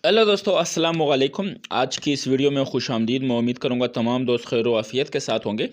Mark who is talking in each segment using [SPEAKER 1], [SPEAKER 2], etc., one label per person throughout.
[SPEAKER 1] Hello दोस्तों, अस्सलाम वालेकुम। आज की इस वीडियो में खुश आमदीद। मैं उम्मीद करूँगा तमाम दोस्त खैर व आफियत के साथ होंगे।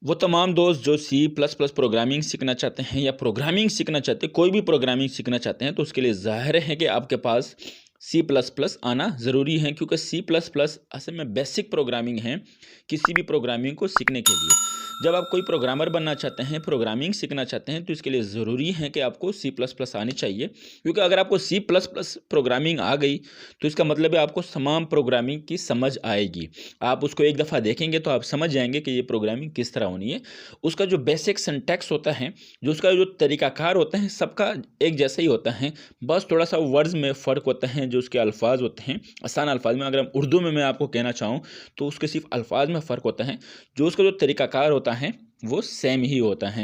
[SPEAKER 1] वो तमाम दोस्त जो सी प्लस प्लस प्रोग्रामिंग सीखना चाहते हैं या प्रोग्रामिंग सीखना चाहते हैं, कोई भी प्रोग्रामिंग सीखना चाहते हैं, तो उसके लिए ज़ाहिर है कि आपके पास सी प्लस प्लस आना ज़रूरी है, क्योंकि सी प्लस प्लस असल में बेसिक प्रोग्रामिंग है किसी भी प्रोग्रामिंग को सीखने के लिए। जब आप कोई प्रोग्रामर बनना चाहते हैं, प्रोग्रामिंग सीखना चाहते हैं, तो इसके लिए ज़रूरी है कि आपको सी प्लस प्लस आनी चाहिए, क्योंकि अगर आपको सी प्लस प्लस प्रोग्रामिंग आ गई तो इसका मतलब है आपको तमाम प्रोग्रामिंग की समझ आएगी। आप उसको एक दफ़ा देखेंगे तो आप समझ जाएंगे कि ये प्रोग्रामिंग किस तरह होनी है। उसका जो बेसिक सिंटैक्स होता है, जो उसका जो तरीक़ाकार होता है, सबका एक जैसा ही होता है, बस थोड़ा सा वर्ड्स में फ़र्क होता है। जो उसके अल्फाज होते हैं, आसान अल्फाज में अगर हम उर्दू में मैं आपको कहना चाहूँ तो उसके सिर्फ अल्फाज में फ़र्क होता है। जो उसका जो तरीक़ाकार होता है वो सेम ही होता है।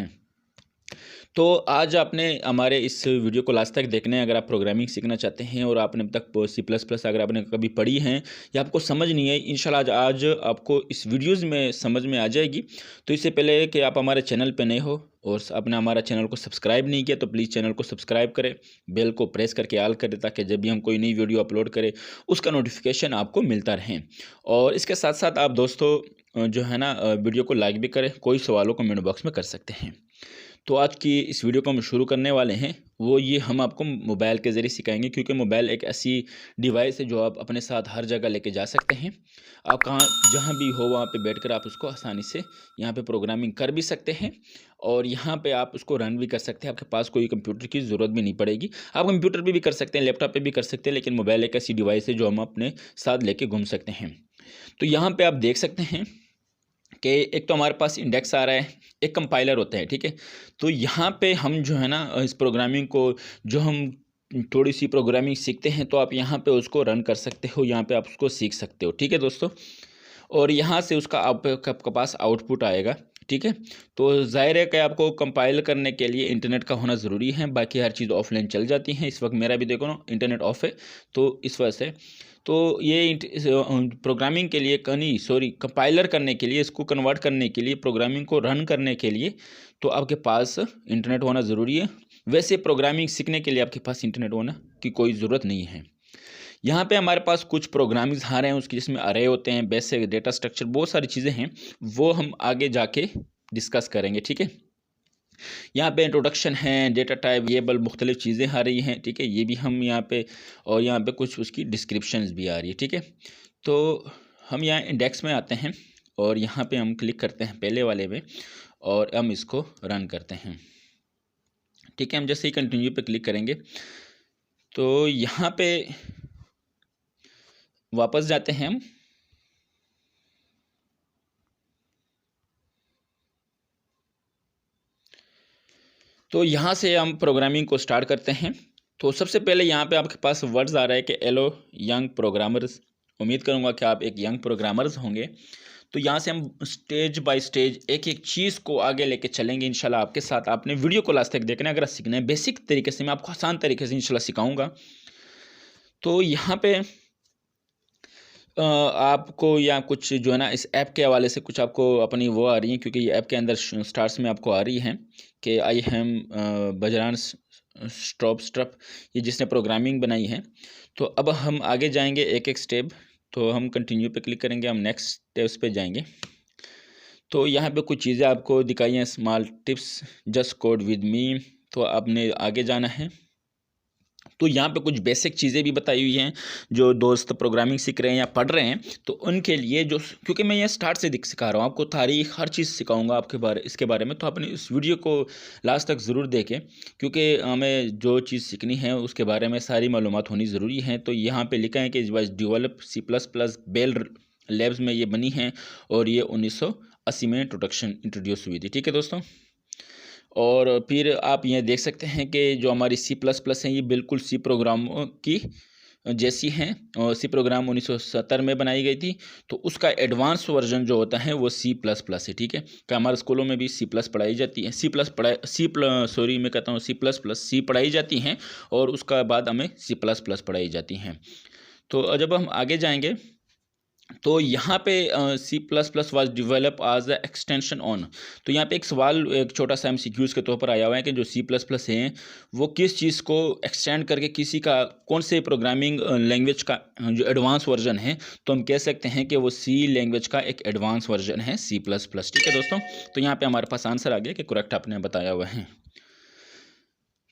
[SPEAKER 1] तो आज आपने हमारे इस वीडियो को लास्ट तक देखना है। अगर आप प्रोग्रामिंग सीखना चाहते हैं और आपने अब तक सी प्लस प्लस अगर आपने कभी पढ़ी है या आपको समझ नहीं है, इंशाल्लाह आज आपको इस वीडियोज़ में समझ में आ जाएगी। तो इससे पहले कि आप हमारे चैनल पे नए हो और आपने हमारा चैनल को सब्सक्राइब नहीं किया तो प्लीज़ चैनल को सब्सक्राइब करें, बेल को प्रेस करके ऑल करें, ताकि जब भी हम कोई नई वीडियो अपलोड करें उसका नोटिफिकेशन आपको मिलता रहे। और इसके साथ साथ आप दोस्तों जो है ना वीडियो को लाइक भी करें। कोई सवालों को कमेंट बॉक्स में कर सकते हैं। तो आज की इस वीडियो को हम शुरू करने वाले हैं, वो ये हम आपको मोबाइल के ज़रिए सिखाएंगे, क्योंकि मोबाइल एक ऐसी डिवाइस है जो आप अपने साथ हर जगह लेके जा सकते हैं। आप कहाँ जहाँ भी हो वहाँ पे बैठकर आप उसको आसानी से यहाँ पे प्रोग्रामिंग कर भी सकते हैं और यहाँ पे आप उसको रन भी कर सकते हैं। आपके पास कोई कंप्यूटर की ज़रूरत भी नहीं पड़ेगी। आप कंप्यूटर पे भी कर सकते हैं, लैपटॉप पे भी कर सकते हैं, लेकिन मोबाइल एक ऐसी डिवाइस है जो हम अपने साथ लेके घूम सकते हैं। तो यहाँ पर आप देख सकते हैं कि एक तो हमारे पास इंडेक्स आ रहा है, एक कंपाइलर होता है, ठीक है। तो यहाँ पे हम जो है ना इस प्रोग्रामिंग को, जो हम थोड़ी सी प्रोग्रामिंग सीखते हैं, तो आप यहाँ पे उसको रन कर सकते हो, यहाँ पे आप उसको सीख सकते हो, ठीक है दोस्तों। और यहाँ से उसका आपके पास आउटपुट आएगा, ठीक है। तो ज़ाहिर है कि आपको कंपाइल करने के लिए इंटरनेट का होना ज़रूरी है, बाकी हर चीज़ ऑफलाइन चल जाती हैं। इस वक्त मेरा भी देखो ना इंटरनेट ऑफ है, तो इस वजह से तो ये प्रोग्रामिंग के लिए कंपाइलर करने के लिए, इसको कन्वर्ट करने के लिए, प्रोग्रामिंग को रन करने के लिए तो आपके पास इंटरनेट होना ज़रूरी है। वैसे प्रोग्रामिंग सीखने के लिए आपके पास इंटरनेट होना की कोई ज़रूरत नहीं है। यहाँ पे हमारे पास कुछ प्रोग्रामिंग्स आ रहे हैं, उसकी जिसमें अरे होते हैं, बेसिक डेटा स्ट्रक्चर, बहुत सारी चीज़ें हैं, वो हम आगे जाके डिस्कस करेंगे, ठीक है। यहाँ पे इंट्रोडक्शन है, डेटा टाइप, वेरिएबल, मुख्तलिफ चीज़ें आ रही हैं, ठीक है। ये भी हम यहाँ पे, और यहाँ पे कुछ उसकी डिस्क्रिप्शंस भी आ रही है, ठीक है। तो हम यहाँ इंडेक्स में आते हैं और यहाँ पे हम क्लिक करते हैं पहले वाले में और हम इसको रन करते हैं, ठीक है। हम जैसे ही कंटिन्यू पे क्लिक करेंगे तो यहाँ पे वापस जाते हैं हम। तो यहाँ से हम प्रोग्रामिंग को स्टार्ट करते हैं। तो सबसे पहले यहाँ पे आपके पास वर्ड्स आ रहा है कि हेलो यंग प्रोग्रामर्स। उम्मीद करूँगा कि आप एक यंग प्रोग्रामर्स होंगे। तो यहाँ से हम स्टेज बाय स्टेज एक एक चीज़ को आगे लेके चलेंगे इंशाल्लाह आपके साथ। आपने वीडियो को लास्ट तक देखना है। अगर सीखना है बेसिक तरीके से, मैं आपको आसान तरीके से इंशाल्लाह सिखाऊंगा। तो यहाँ पे आपको या कुछ जो है ना इस ऐप के हवाले से कुछ आपको अपनी वो आ रही है, क्योंकि ये ऐप के अंदर स्टार्ट्स में आपको आ रही है कि आई एम बजरान स्ट्रप, ये जिसने प्रोग्रामिंग बनाई है। तो अब हम आगे जाएंगे एक एक स्टेप। तो हम कंटिन्यू पे क्लिक करेंगे, हम नेक्स्ट स्टेप्स पे जाएंगे। तो यहाँ पे कुछ चीज़ें आपको दिखाई हैं, small tips, just code with me. तो आपने आगे जाना है। तो यहाँ पे कुछ बेसिक चीज़ें भी बताई हुई हैं, जो दोस्त प्रोग्रामिंग सीख रहे हैं या पढ़ रहे हैं तो उनके लिए, जो क्योंकि मैं ये स्टार्ट से सिखा रहा हूँ आपको, तारीख हर चीज़ सिखाऊंगा आपके इसके बारे में। तो आपने इस वीडियो को लास्ट तक ज़रूर देखें, क्योंकि हमें जो चीज़ सीखनी है उसके बारे में सारी मालूमात होनी ज़रूरी है। तो यहाँ पर लिखा है कि develop C plus plus Bell Labs में ये बनी है और ये 1980 में इंट्रोड्यूस हुई थी, ठीक है दोस्तों। और फिर आप ये देख सकते हैं कि जो हमारी सी प्लस प्लस हैं ये बिल्कुल सी प्रोग्राम की जैसी हैं, और सी प्रोग्राम 1970 में बनाई गई थी। तो उसका एडवांस वर्जन जो होता है वो सी प्लस प्लस है, ठीक है। कि हमारे स्कूलों में भी सी प्लस पढ़ाई जाती है, सी प्लस सी पढ़ाई जाती हैं और उसका बाद हमें सी प्लस प्लस पढ़ाई जाती हैं। तो जब हम आगे जाएंगे तो यहाँ पे C plus plus was develop as the extension on. तो यहाँ पे एक सवाल एक छोटा सा MCQs के तौर पर आया हुआ है कि जो सी प्लस प्लस है वो किस चीज़ को एक्सटेंड करके किसी का कौन से प्रोग्रामिंग लैंग्वेज का जो एडवांस वर्जन है, तो हम कह सकते हैं कि वो सी लैंग्वेज का एक एडवांस वर्जन है सी प्लस प्लस। ठीक है दोस्तों, तो यहाँ पे हमारे पास आंसर आ गया कि करेक्ट आपने बताया हुआ है।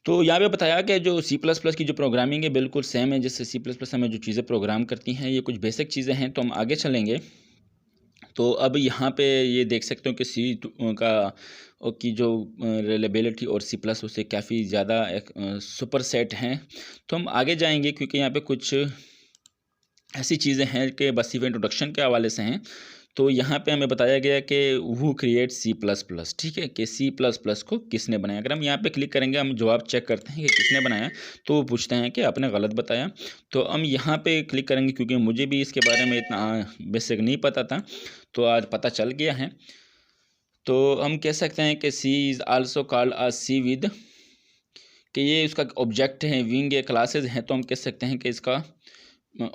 [SPEAKER 1] तो यहाँ पे बताया कि जो सी प्लस प्लस की जो प्रोग्रामिंग है बिल्कुल सेम है जिससे सी प्लस प्लस हमें जो चीज़ें प्रोग्राम करती हैं, ये कुछ बेसिक चीज़ें हैं। तो हम आगे चलेंगे। तो अब यहाँ पे ये देख सकते हो कि सी का की जो रिलेबिलिटी और सी प्लस उससे काफ़ी ज़्यादा एक सुपर सेट हैं। तो हम आगे जाएंगे क्योंकि यहाँ पे कुछ ऐसी चीज़ें हैं कि बस सिर्फ इंट्रोडक्शन के हवाले से हैं। तो यहाँ पे हमें बताया गया कि who create C plus plus. ठीक है, कि सी प्लस प्लस को किसने बनाया। अगर हम यहाँ पे क्लिक करेंगे, हम जवाब चेक करते हैं कि किसने बनाया, तो वो पूछते हैं कि आपने गलत बताया। तो हम यहाँ पे क्लिक करेंगे क्योंकि मुझे भी इसके बारे में इतना बेसिक नहीं पता था, तो आज पता चल गया है। तो हम कह सकते हैं कि C is also called a C with, कि ये उसका ऑब्जेक्ट है, विंग या क्लासेज हैं। तो हम कह सकते हैं कि इसका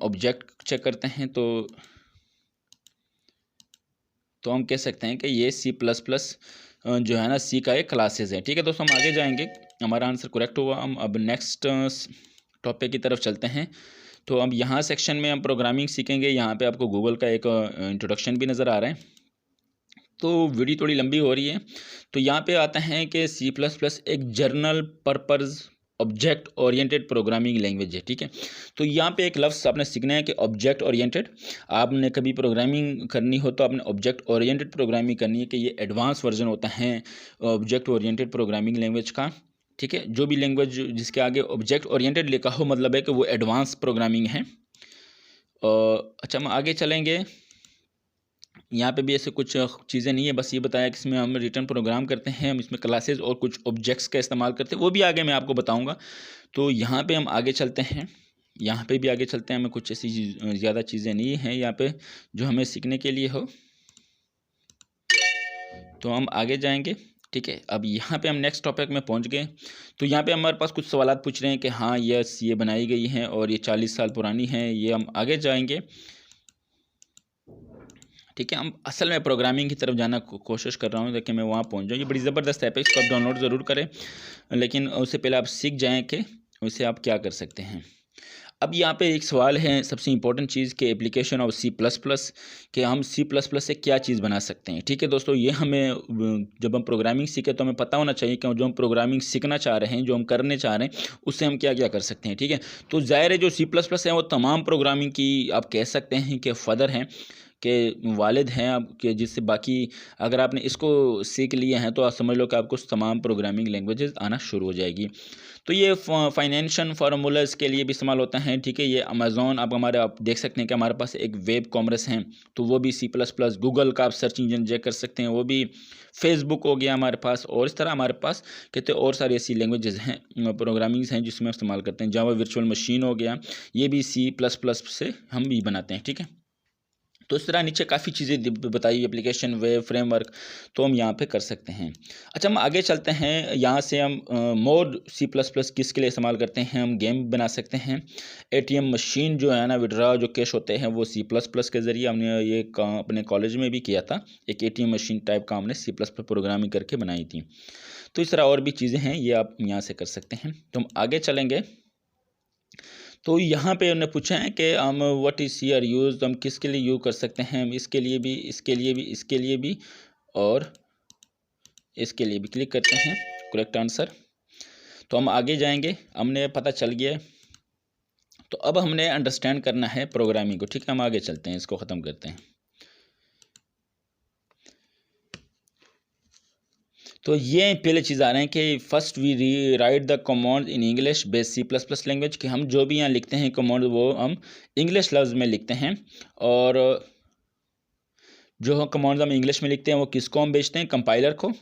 [SPEAKER 1] ऑब्जेक्ट चेक करते हैं तो हम कह सकते हैं कि ये सी प्लस प्लस जो है ना सी का एक क्लासेस है। ठीक है दोस्तों, हम आगे जाएंगे, हमारा आंसर करेक्ट हुआ। हम अब नेक्स्ट टॉपिक की तरफ चलते हैं। तो अब यहाँ सेक्शन में हम प्रोग्रामिंग सीखेंगे। यहाँ पे आपको गूगल का एक इंट्रोडक्शन भी नज़र आ रहा है। तो वीडियो थोड़ी लंबी हो रही है। तो यहाँ पे आता है कि सी प्लस प्लस एक journal purpose object oriented programming language है। ठीक है, तो यहाँ पे एक लफ्ज़ आपने सीखना है कि ऑब्जेक्ट ओरिएंटेड। आपने कभी प्रोग्रामिंग करनी हो तो आपने ऑब्जेक्ट ओरिएंटेड प्रोग्रामिंग करनी है, कि ये एडवांस वर्जन होता है ऑब्जेक्ट ओरिएंटेड प्रोग्रामिंग लैंग्वेज का। ठीक है, जो भी लैंग्वेज जिसके आगे ऑब्जेक्ट ओरिएंटेड लिखा हो मतलब है कि वो एडवांस प्रोग्रामिंग है। अच्छा, हम आगे चलेंगे। यहाँ पे भी ऐसे कुछ चीज़ें नहीं है, बस ये बताया कि इसमें हम रिटर्न प्रोग्राम करते हैं, हम इसमें क्लासेस और कुछ ऑब्जेक्ट्स का इस्तेमाल करते हैं, वो भी आगे मैं आपको बताऊंगा। तो यहाँ पे हम आगे चलते हैं, यहाँ पे भी आगे चलते हैं। हमें कुछ ऐसी ज़्यादा चीज़ें नहीं हैं यहाँ पे जो हमें सीखने के लिए हो, तो हम आगे जाएंगे। ठीक है, अब यहाँ पे हम नेक्स्ट टॉपिक में पहुँच गए। तो यहाँ पे हमारे पास कुछ सवाल पूछ रहे हैं कि हाँ यस ये बनाई गई हैं और ये 40 साल पुरानी है। ये हम आगे जाएंगे। ठीक है, हम असल में प्रोग्रामिंग की तरफ जाना कोशिश कर रहा हूँ ताकि मैं वहाँ पहुँच जाऊँ। ये बड़ी ज़बरदस्त ऐप है, इसको आप डाउनलोड ज़रूर करें, लेकिन उससे पहले आप सीख जाएँ कि उसे आप क्या कर सकते हैं। अब यहाँ पे एक सवाल है, सबसे इंपॉर्टेंट चीज़ के application of C plus plus, कि हम सी प्लस प्लस से क्या चीज़ बना सकते हैं। ठीक है दोस्तों, ये हमें जब हम प्रोग्रामिंग सीखें तो हमें पता होना चाहिए कि जो हम प्रोग्रामिंग सीखना चाह रहे हैं, जो हम करने चाह रहे हैं, उससे हम क्या क्या कर सकते हैं। ठीक है, तो ज़ाहिर है जो सी प्लस प्लस है वो तमाम प्रोग्रामिंग की आप कह सकते हैं कि फ़ादर हैं, के वालिद हैं आपके, जिससे बाकी अगर आपने इसको सीख लिए हैं तो आप समझ लो कि आपको तमाम प्रोग्रामिंग लैंग्वेजेस आना शुरू हो जाएगी। तो ये फाइनेंशियल फार्मूलाज के लिए भी इस्तेमाल होता है। ठीक है, ये अमेज़ॉन आप देख सकते हैं कि हमारे पास एक वेब कॉमर्स है, तो वो भी सी प्लस प्लस। गूगल का आप सर्च इंजन चेक कर सकते हैं, वो भी। फेसबुक हो गया हमारे पास, और इस तरह हमारे पास कहते और सारी ऐसी लैंग्वेजेस हैं, प्रोग्रामिंग्स हैं जिसमें इस्तेमाल करते हैं। जावा वर्चुअल मशीन हो गया, ये भी सी प्लस प्लस से हम भी बनाते हैं। ठीक है, तो इस तरह नीचे काफ़ी चीज़ें बताई, एप्लीकेशन वेब फ्रेमवर्क, तो हम यहाँ पे कर सकते हैं। अच्छा, हम आगे चलते हैं। यहाँ से हम मोड सी प्लस प्लस किसके लिए इस्तेमाल करते हैं, हम गेम बना सकते हैं। ATM मशीन जो है ना, विड्रा जो कैश होते हैं, वो सी प्लस प्लस के ज़रिए हमने ये काम अपने कॉलेज में भी किया था। एक ATM मशीन टाइप का हमने सी प्लस प्लस प्रोग्रामिंग करके बनाई थी। तो इस तरह और भी चीज़ें हैं, ये आप यहाँ से कर सकते हैं। तो हम आगे चलेंगे। तो यहाँ पे उन्होंने पूछा है कि हम व्हाट इज़ ईयर यूज़, हम किसके लिए यूज़ कर सकते हैं। हम इसके लिए भी, इसके लिए भी, इसके लिए भी और इसके लिए भी क्लिक करते हैं, करेक्ट आंसर। तो हम आगे जाएंगे, हमने पता चल गया है। तो अब हमने अंडरस्टैंड करना है प्रोग्रामिंग को। ठीक है, हम आगे चलते हैं, इसको ख़त्म करते हैं। तो ये पहले चीज़ आ रहे हैं कि first we rewrite the command in English base C plus plus language, कि हम जो भी यहाँ लिखते हैं कमांड वो हम इंग्लिश लफ्ज़ में लिखते हैं, और जो हम कमांड्स हम इंग्लिश में लिखते हैं वो किसको हम भेजते हैं, कंपाइलर को।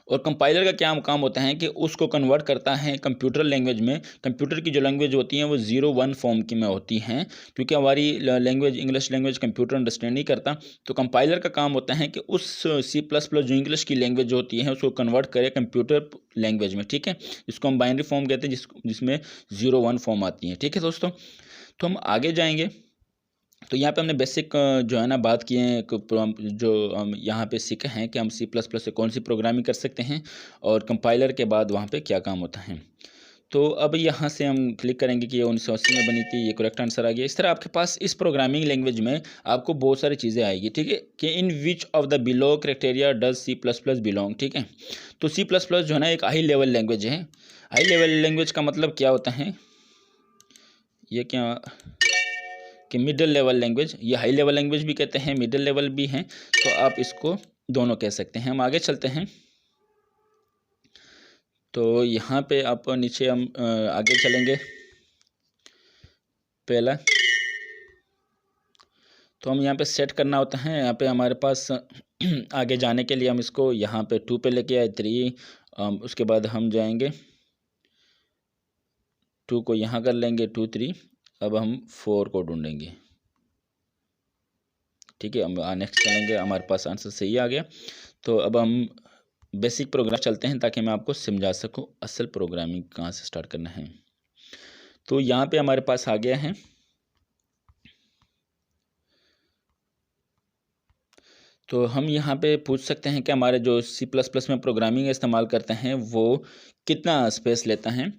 [SPEAKER 1] और कंपाइलर का क्या काम होता है कि उसको कन्वर्ट करता है कंप्यूटर लैंग्वेज में। कंप्यूटर की जो लैंग्वेज होती हैं वो 0-1 फॉर्म की में होती हैं, क्योंकि हमारी language English language computer understand नहीं करता। तो कंपाइलर का काम होता है कि उस सी प्लस प्लस जो इंग्लिश की लैंग्वेज होती है उसको कन्वर्ट करे कंप्यूटर लैंग्वेज में। ठीक है, जिसको हम बाइनरी फॉर्म कहते हैं, जिसमें 0-1 फॉर्म आती है। ठीक है दोस्तों, तो हम आगे जाएंगे। तो यहाँ पे हमने बेसिक जो है ना बात किए हैं जो हम यहाँ पे सीखे हैं कि हम C++ से कौन सी प्रोग्रामिंग कर सकते हैं और कंपाइलर के बाद वहाँ पे क्या काम होता है। तो अब यहाँ से हम क्लिक करेंगे कि ये 1980 में बनी थी, ये करेक्ट आंसर आ गया। इस तरह आपके पास इस प्रोग्रामिंग लैंग्वेज में आपको बहुत सारी चीज़ें आएगी, ठीक है, कि in which of the below criteria does C++ belong, ठीक है। तो C++ जो है ना एक हाई लेवल लैंग्वेज है। हाई लेवल लैंग्वेज का मतलब क्या होता है, ये क्या कि मिडिल लेवल लैंग्वेज, ये हाई लेवल लैंग्वेज भी कहते हैं, मिडिल लेवल भी हैं, तो आप इसको दोनों कह सकते हैं। हम आगे चलते हैं। तो यहाँ पे आप नीचे हम आगे चलेंगे। पहला तो हम यहाँ पे सेट करना होता है। यहाँ पे हमारे पास आगे जाने के लिए हम इसको यहाँ पे 2 पे लेके आए, 3, उसके बाद हम जाएंगे 2 को यहाँ कर लेंगे, 2 3, अब हम 4 को ढूंढेंगे, ठीक है। हम नेक्स्ट चलेंगे, हमारे पास आंसर सही आ गया। तो अब हम बेसिक प्रोग्राम चलते हैं ताकि मैं आपको समझा सकूं असल प्रोग्रामिंग कहाँ से स्टार्ट करना है। तो यहाँ पे हमारे पास आ गया है। तो हम यहाँ पे पूछ सकते हैं कि हमारे जो C++ में प्रोग्रामिंग इस्तेमाल करते हैं वो कितना स्पेस लेता है।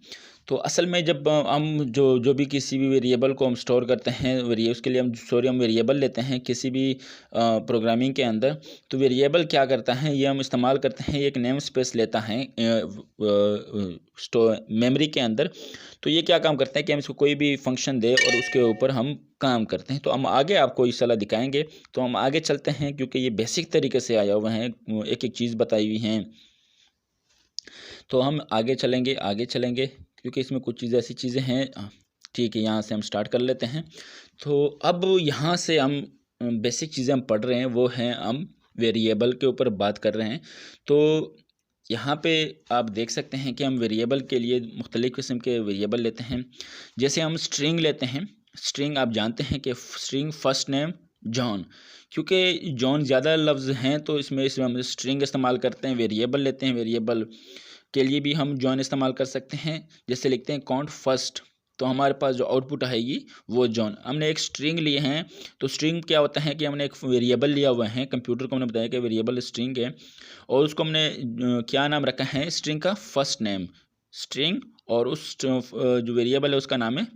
[SPEAKER 1] तो असल में जब हम जो भी किसी भी वेरिएबल को हम स्टोर करते हैं, उसके लिए हम वेरिएबल लेते हैं किसी भी प्रोग्रामिंग के अंदर, तो वेरिएबल क्या करता है, ये हम इस्तेमाल करते हैं, एक नेम स्पेस लेता है मेमोरी के अंदर। तो ये क्या काम करते हैं कि हम इसको कोई भी फंक्शन दे और उसके ऊपर हम काम करते हैं। तो हम आगे आपको इंशाल्लाह दिखाएंगे। तो हम आगे चलते हैं क्योंकि ये बेसिक तरीके से आया हुआ है, एक एक चीज़ बताई हुई हैं। तो हम आगे चलेंगे क्योंकि इसमें कुछ चीज़ ऐसी चीज़ें हैं, ठीक है। यहाँ से हम स्टार्ट कर लेते हैं। तो अब यहाँ से हम बेसिक चीज़ें हम पढ़ रहे हैं, वो हैं हम वेरिएबल के ऊपर बात कर रहे हैं। तो यहाँ पे आप देख सकते हैं कि हम वेरिएबल के लिए मुख्तलिफ़ किस्म के वेरिएबल लेते हैं। जैसे हम स्ट्रिंग लेते हैं। स्ट्रिंग आप जानते हैं कि स्ट्रिंग फर्स्ट नेम जॉन, क्योंकि जॉन ज़्यादा लफ्ज़ हैं तो इसमें हम स्ट्रिंग इस्तेमाल करते हैं। वेरिएबल लेते हैं, वेरिएबल के लिए भी हम जॉन इस्तेमाल कर सकते हैं। जैसे लिखते हैं काउंट फर्स्ट, तो हमारे पास जो आउटपुट आएगी वो जॉन। हमने एक स्ट्रिंग लिए हैं, तो स्ट्रिंग क्या होता है कि हमने एक वेरिएबल लिया हुआ है, कंप्यूटर को हमने बताया कि वेरिएबल स्ट्रिंग है, और उसको हमने क्या नाम रखा है, स्ट्रिंग का फर्स्ट नेम स्ट्रिंग, और उस जो वेरिएबल है उसका नाम है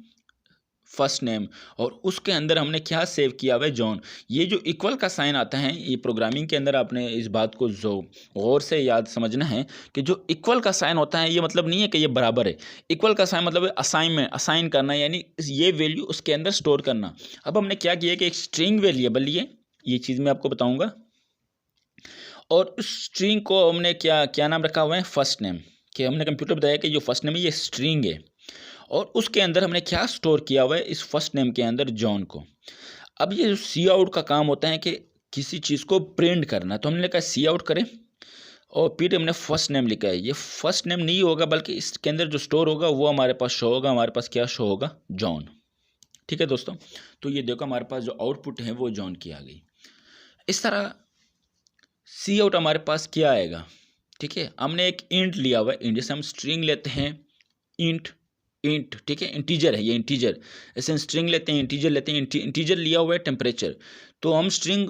[SPEAKER 1] फर्स्ट नेम, और उसके अंदर हमने क्या सेव किया हुआ है, जॉन। ये जो इक्वल का साइन आता है, ये प्रोग्रामिंग के अंदर आपने इस बात को जो गौर से याद समझना है कि जो इक्वल का साइन होता है ये मतलब नहीं है कि ये बराबर है। इक्वल का साइन मतलब असाइन करना, यानी ये वैल्यू उसके अंदर स्टोर करना। अब हमने क्या किया कि एक स्ट्रिंग वेरिएबल लिए, ये चीज़ मैं आपको बताऊँगा, और उस स्ट्रिंग को हमने क्या नाम रखा हुआ है, फर्स्ट नेम, कि हमने कंप्यूटर बताया कि जो फर्स्ट नेम है ये स्ट्रिंग है, और उसके अंदर हमने क्या स्टोर किया हुआ है, इस फर्स्ट नेम के अंदर जॉन को। अब ये जो सी आउट का काम होता है कि किसी चीज़ को प्रिंट करना, तो हमने कहा सी आउट करें, और फिर हमने फर्स्ट नेम लिखा है। ये फर्स्ट नेम नहीं होगा बल्कि इसके अंदर जो स्टोर होगा वो हमारे पास शो होगा, हमारे पास क्या शो होगा, जॉन। ठीक है दोस्तों, तो ये देखो हमारे पास जो आउटपुट है वो जॉन की आ गई। इस तरह सी आउट हमारे पास क्या आएगा, ठीक है। हमने एक इंट लिया हुआ है, इंट जैसे हम स्ट्रिंग लेते हैं, इंट, ठीक है, इंटीजर है ये, इंटीजर। ऐसे स्ट्रिंग लेते हैं, इंटीजर लेते हैं, इंटीजर लिया हुआ है टेम्परेचर। तो हम स्ट्रिंग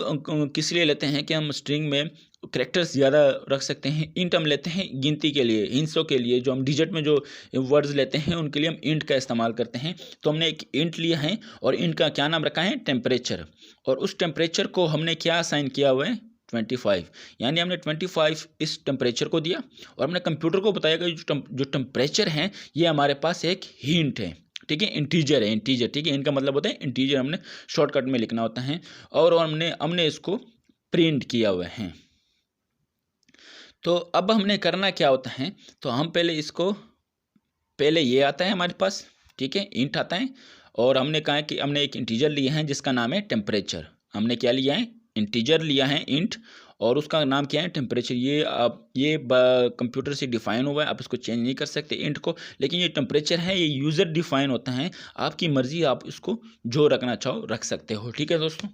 [SPEAKER 1] किस लिए लेते हैं कि हम स्ट्रिंग में कैरेक्टर्स ज़्यादा रख सकते हैं। इंट हम लेते हैं गिनती के लिए, हिंसों के लिए, जो हम डिजिट में जो वर्ड्स लेते हैं उनके लिए हम इंट का इस्तेमाल करते हैं। तो हमने एक इंट लिया है और इंट का क्या नाम रखा है, टेम्परेचर, और उस टेम्परेचर को हमने क्या असाइन किया हुआ है, 25, यानी हमने 25 इस टेम्परेचर को दिया, और हमने कंप्यूटर को बताया कि जो टेम्परेचर है ये हमारे पास एक हिंट है, ठीक है, इंटीजर है, इंटीजर, ठीक है। इनका मतलब होता है इंटीजर, हमने शॉर्टकट में लिखना होता है, और हमने इसको प्रिंट किया हुआ है। तो अब हमने करना क्या होता है, तो हम पहले ये आता है हमारे पास, ठीक है, इंट आता है, और हमने कहा कि हमने एक इंटीजर लिया है जिसका नाम है टेम्परेचर। हमने क्या लिया है, इंटीजर लिया है इंट, और उसका नाम क्या है, टेम्परेचर। ये कंप्यूटर से डिफाइन हुआ है, आप इसको चेंज नहीं कर सकते इंट को, लेकिन ये टेम्परेचर है, ये यूज़र डिफाइन होता है, आपकी मर्ज़ी, आप इसको जो रखना चाहो रख सकते हो। ठीक है दोस्तों,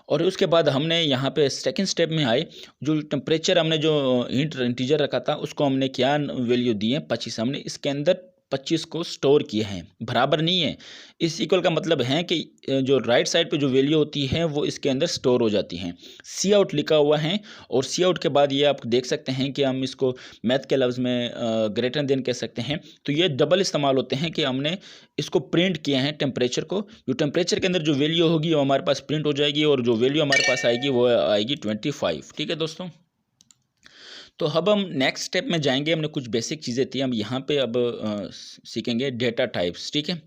[SPEAKER 1] और उसके बाद हमने यहाँ पे सेकंड स्टेप में आए, जो टेम्परेचर हमने जो इंटीजर रखा था उसको हमने क्या वैल्यू दी है, 25। हमने इसके अंदर 25 को स्टोर किए हैं, बराबर नहीं है। इस इक्वल का मतलब है कि जो राइट साइड पे जो वैल्यू होती है वो इसके अंदर स्टोर हो जाती हैं। सी आउट लिखा हुआ है और सी आउट के बाद ये आप देख सकते हैं कि हम इसको मैथ के लफ्ज़ में ग्रेटर देन कह सकते हैं। तो ये डबल इस्तेमाल होते हैं कि हमने इसको प्रिंट किया है टेम्परेचर को। जो टेम्परेचर के अंदर जो वैल्यू होगी वो हमारे पास प्रिंट हो जाएगी और जो वैल्यू हमारे पास आएगी वो आएगी 25। ठीक है दोस्तों। तो अब हम नेक्स्ट स्टेप में जाएंगे। हमने कुछ बेसिक चीज़ें थी, हम यहाँ पे अब सीखेंगे डेटा टाइप्स। ठीक है,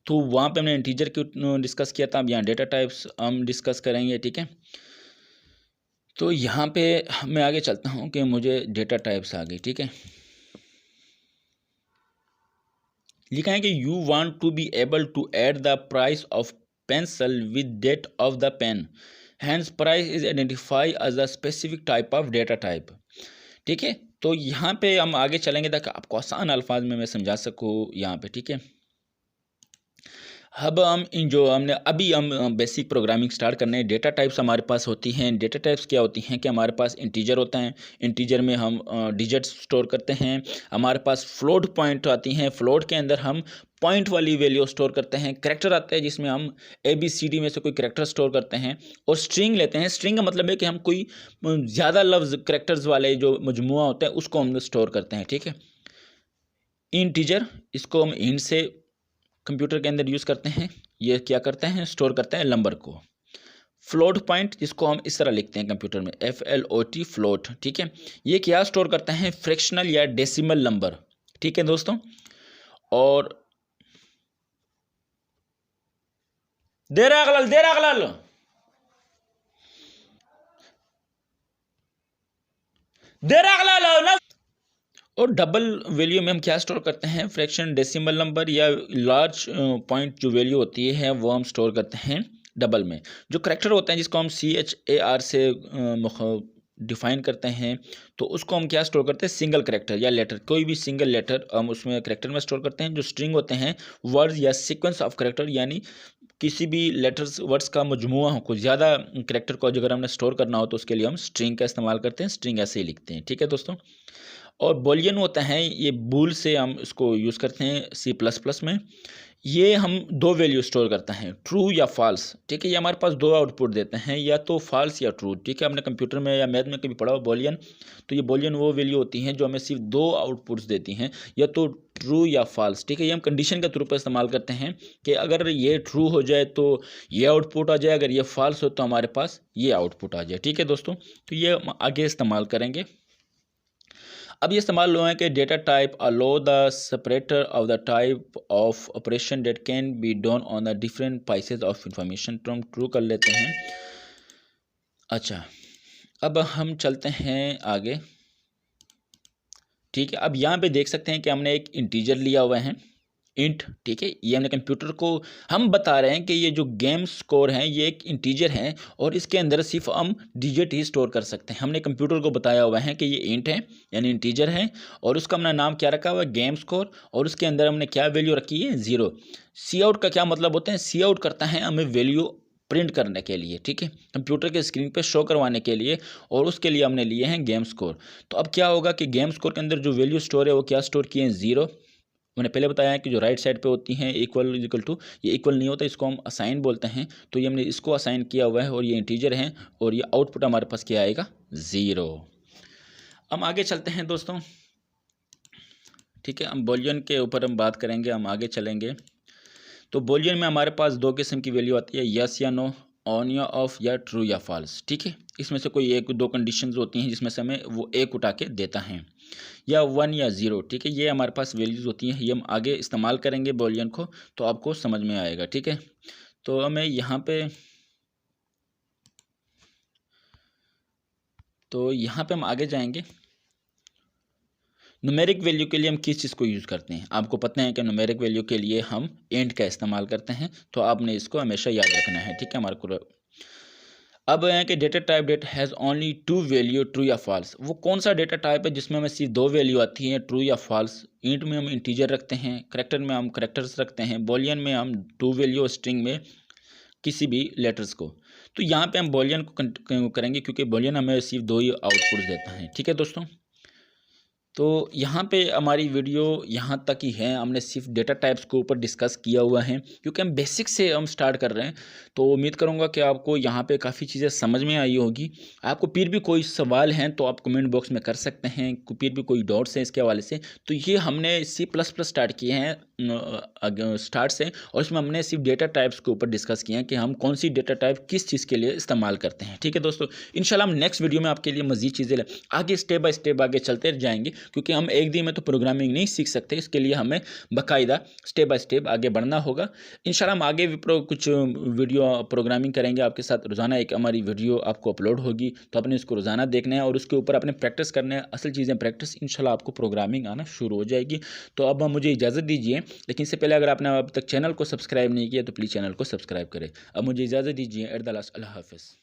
[SPEAKER 1] तो वहाँ पे हमने इंटीजर को डिस्कस किया था, अब यहाँ डेटा टाइप्स हम डिस्कस करेंगे। ठीक है, तो यहाँ पे मैं आगे चलता हूँ कि मुझे डेटा टाइप्स आ गई। ठीक है, लिखा है कि you want to be able to add the price of pencil with that of the pen, hence price is identify as a specific type of data type. ठीक है, तो यहाँ पे हम आगे चलेंगे ताकि आपको आसान अल्फाज में मैं समझा सकूँ यहाँ पे। ठीक है, अब हम इन जो हमने अभी हम बेसिक प्रोग्रामिंग स्टार्ट करने हैं। डेटा टाइप्स हमारे पास होती हैं। डेटा टाइप्स क्या होती हैं कि हमारे पास इंटीजर होता है, इंटीजर में हम डिजिट स्टोर करते हैं। हमारे पास फ्लोट पॉइंट आती हैं, फ्लोट के अंदर हम पॉइंट वाली वैल्यू स्टोर करते हैं। करैक्टर आता है जिसमें हम ABCD में से कोई करैक्टर स्टोर करते हैं। और स्ट्रिंग लेते हैं। स्ट्रिंग का मतलब है कि हम कोई ज़्यादा लफ्ज़ करैक्टर्स वाले जो मजमुआ होता है उसको हम स्टोर करते हैं। ठीक है, इंटीजर इसको हम इंट से कंप्यूटर के अंदर यूज़ करते हैं। ये क्या करते हैं, स्टोर करते हैं नंबर को। फ्लोट पॉइंट जिसको हम इस तरह लिखते हैं कंप्यूटर में FLOT फ्लोट। ठीक है, ये क्या स्टोर करते हैं, फ्रैक्शनल या डेसिमल नंबर। ठीक है दोस्तों, और देर अगलल और डबल वैल्यू में हम क्या स्टोर करते हैं, फ्रैक्शन, डेसिमल नंबर या लार्ज पॉइंट जो वैल्यू होती है वो हम स्टोर करते हैं डबल में। जो करैक्टर होते हैं जिसको हम CHAR से डिफाइन करते हैं, तो उसको हम क्या स्टोर करते हैं, सिंगल करैक्टर या लेटर, कोई भी सिंगल लेटर हम उसमें करैक्टर में स्टोर करते हैं। जो स्ट्रिंग होते हैं वर्ड्स या सीक्वेंस ऑफ करैक्टर, यानी किसी भी लेटर्स वर्ड्स का मजमुआ हो, कुछ ज़्यादा करैक्टर को अगर हमने स्टोर करना हो तो उसके लिए हम स्ट्रिंग का इस्तेमाल करते हैं। स्ट्रिंग ऐसे ही लिखते हैं। ठीक है दोस्तों, और बूलियन होता है, ये बूल से हम इसको यूज़ करते हैं C++ में। ये हम दो वैल्यू स्टोर करते हैं, ट्रू या फॉल्स। ठीक है, ये हमारे पास दो आउटपुट देते हैं, या तो फॉल्स या ट्रू। ठीक है, हमने कंप्यूटर में या मैथ में कभी पढ़ा हो बूलियन, तो ये बूलियन वो वैल्यू होती हैं जो हमें सिर्फ दो आउटपुट्स देती हैं, या तो ट्रू या फॉल्स। ठीक है, ये हम कंडीशन के तौर पर इस्तेमाल करते हैं कि अगर ये ट्रू हो जाए तो ये आउटपुट आ जाए, अगर ये फॉल्स हो तो हमारे पास ये आउटपुट आ जाए। ठीक है दोस्तों, तो ये हम आगे इस्तेमाल करेंगे। अब ये इस्तेमाल हुआ है कि data type aloe the separator of the type of operation date can be done on the different Pisces of information. तो हम ट्रू कर लेते हैं। अच्छा, अब हम चलते हैं आगे। ठीक है, अब यहाँ पे देख सकते हैं कि हमने एक इंटीजर लिया हुआ है, इंट। ठीक है, ये हमने कंप्यूटर को हम बता रहे हैं कि ये जो गेम स्कोर है ये एक इंटीजर है और इसके अंदर सिर्फ हम डिजिट ही स्टोर कर सकते हैं। हमने कंप्यूटर को बताया हुआ है कि ये इंट है यानी इंटीजर है, और उसका हमने नाम क्या रखा हुआ है, गेम स्कोर, और उसके अंदर हमने क्या वैल्यू रखी है, 0। सी आउट का क्या मतलब होता है, सी आउट करता है हमें वैल्यू प्रिंट करने के लिए। ठीक है, कंप्यूटर के स्क्रीन पे शो करवाने के लिए, और उसके लिए हमने लिए हैं गेम स्कोर। तो अब क्या होगा कि गेम स्कोर के अंदर जो वैल्यू स्टोर है वो क्या स्टोर किए हैं, 0। मैंने पहले बताया है कि जो राइट साइड पे होती हैं इक्वल टू, ये इक्वल नहीं होता, इसको हम असाइन बोलते हैं। तो ये हमने इसको असाइन किया हुआ है और ये इंटीजर है, और ये आउटपुट हमारे पास क्या आएगा, 0। हम आगे चलते हैं दोस्तों। ठीक है, हम बूलियन के ऊपर हम बात करेंगे, हम आगे चलेंगे। तो बूलियन में हमारे पास दो किस्म की वैल्यू आती है, यस या नो, ऑन या ऑफ, या ट्रू या फॉल्स। ठीक है, इसमें से कोई एक दो कंडीशंस होती हैं जिसमें से हमें वो एक उठा के देता है, या 1 या 0। ठीक है, ये हमारे पास वैल्यूज़ होती हैं, ये हम आगे इस्तेमाल करेंगे बूलियन को, तो आपको समझ में आएगा। ठीक है, तो हमें यहाँ पे हम आगे जाएंगे। न्यूमेरिक वैल्यू के लिए हम किस चीज़ को यूज़ करते हैं, आपको पता है कि न्यूमेरिक वैल्यू के लिए हम एंड का इस्तेमाल करते हैं, तो आपने इसको हमेशा याद रखना है। ठीक है, हमारे को अब है कि data type that has only 2 value, true या फॉल्स। वो कौन सा डेटा टाइप है जिसमें हमें सिर्फ 2 वैल्यू आती हैं, ट्रू या फॉल्स। इंट में हम इंटीजर रखते हैं, करैक्टर में हम करैक्टर्स रखते हैं, बूलियन में हम 2 वैल्यू, स्ट्रिंग में किसी भी लेटर्स को। तो यहाँ पे हम बूलियन को करेंगे क्योंकि बूलियन हमें सिर्फ 2 ही आउटपुट देता है। ठीक है दोस्तों, तो यहाँ पे हमारी वीडियो यहाँ तक ही है। हमने सिर्फ डेटा टाइप्स के ऊपर डिस्कस किया हुआ है, क्योंकि हम बेसिक से हम स्टार्ट कर रहे हैं। तो उम्मीद करूँगा कि आपको यहाँ पे काफ़ी चीज़ें समझ में आई होगी। आपको फिर भी कोई सवाल हैं तो आप कमेंट बॉक्स में कर सकते हैं, फिर भी कोई डाउट्स हैं इसके हवाले से। तो ये हमने C++ स्टार्ट किए हैं स्टार्ट से, और इसमें हमने सिर्फ डेटा टाइप्स के ऊपर डिस्कस किए हैं कि हम कौन सी डेटा टाइप किस चीज़ के लिए इस्तेमाल करते हैं। ठीक है दोस्तों, इंशाल्लाह हम नेक्स्ट वीडियो में आपके लिए मज़ीद चीज़ें आगे स्टेप बाय स्टेप आगे चलते जाएंगे, क्योंकि हम एक दिन में तो प्रोग्रामिंग नहीं सीख सकते। इसके लिए हमें बाकायदा स्टेप बाय स्टेप आगे बढ़ना होगा। इंशाल्लाह हम आगे भी कुछ वीडियो प्रोग्रामिंग करेंगे आपके साथ। रोज़ाना एक हमारी वीडियो आपको अपलोड होगी, तो आपने इसको रोज़ाना देखना है और उसके ऊपर अपने प्रैक्टिस करना है। असल चीज़ें प्रैक्टिस, इंशाल्लाह आपको प्रोग्रामिंग आना शुरू हो जाएगी। तो अब मुझे इजाज़त दीजिए, लेकिन इससे पहले अगर आपने अब तक चैनल को सब्सक्राइब नहीं किया तो प्लीज़ चैनल को सब्सक्राइब करें। अब मुझे इजाज़त दीजिए। अल्लाह हाफ़िज़।